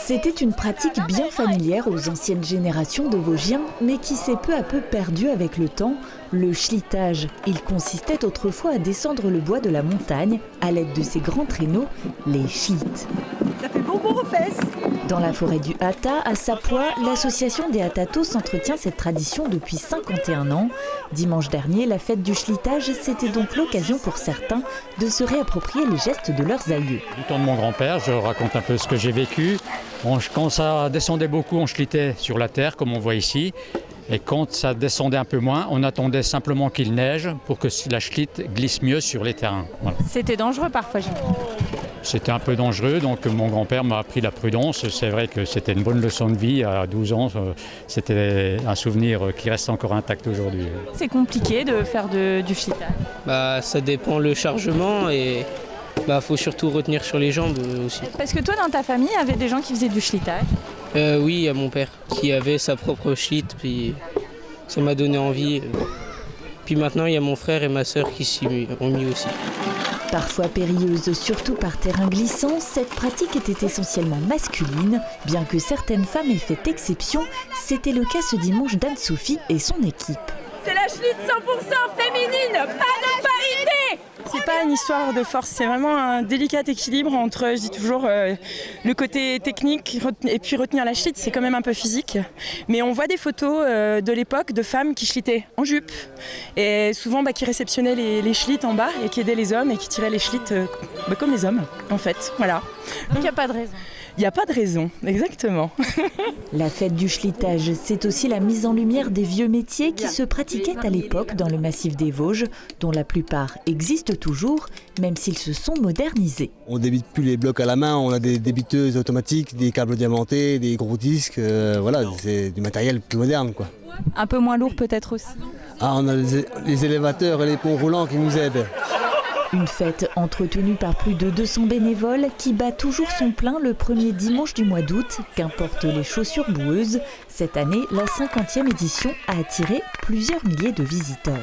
C'était une pratique bien familière aux anciennes générations de Vosgiens, mais qui s'est peu à peu perdue avec le temps, le schlitage. Il consistait autrefois à descendre le bois de la montagne à l'aide de ces grands traîneaux, les schlitt. Ça fait bon aux fesses. Dans la forêt du Hata, à Sapois, l'association des Hatatos entretient cette tradition depuis 51 ans. Dimanche dernier, la fête du schlitage, c'était donc l'occasion pour certains de se réapproprier les gestes de leurs aïeux. Du temps de mon grand-père, je raconte un peu ce que j'ai vécu. Quand ça descendait beaucoup, on schlitait sur la terre, comme on voit ici. Et quand ça descendait un peu moins, on attendait simplement qu'il neige pour que la schlitt glisse mieux sur les terrains. Voilà. C'était dangereux parfois, j'imagine. C'était un peu dangereux, donc mon grand-père m'a appris la prudence. C'est vrai que c'était une bonne leçon de vie à 12 ans. C'était un souvenir qui reste encore intact aujourd'hui. C'est compliqué de faire du schlittage. Ça dépend le chargement et faut surtout retenir sur les jambes aussi. Parce que toi, dans ta famille, il y avait des gens qui faisaient du schlittage. Oui, il y a mon père qui avait sa propre schlitt, puis ça m'a donné envie. Puis maintenant, il y a mon frère et ma sœur qui s'y ont mis aussi. Parfois périlleuse, surtout par terrain glissant, cette pratique était essentiellement masculine. Bien que certaines femmes aient fait exception, c'était le cas ce dimanche d'Anne-Sophie et son équipe. C'est la schlitt 100% féminine, pas de parité. C'est pas une histoire de force, c'est vraiment un délicat équilibre entre, je dis toujours, le côté technique et puis retenir la schlitt, c'est quand même un peu physique. Mais on voit des photos de l'époque de femmes qui schlittaient en jupe et souvent qui réceptionnaient les schlitt en bas et qui aidaient les hommes et qui tiraient les schlitt comme les hommes, en fait. Voilà. Donc il n'y a pas de raison. Il n'y a pas de raison, exactement. La fête du schlitage, c'est aussi la mise en lumière des vieux métiers qui se pratiquaient à l'époque dans le massif des Vosges, dont la plupart existent toujours, même s'ils se sont modernisés. On ne débite plus les blocs à la main, on a des débiteuses automatiques, des câbles diamantés, des gros disques, c'est du matériel plus moderne, quoi. Un peu moins lourd peut-être aussi. On a les élévateurs et les ponts roulants qui nous aident. Une fête entretenue par plus de 200 bénévoles qui bat toujours son plein le premier dimanche du mois d'août, qu'importent les chaussures boueuses. Cette année, la 50e édition a attiré plusieurs milliers de visiteurs.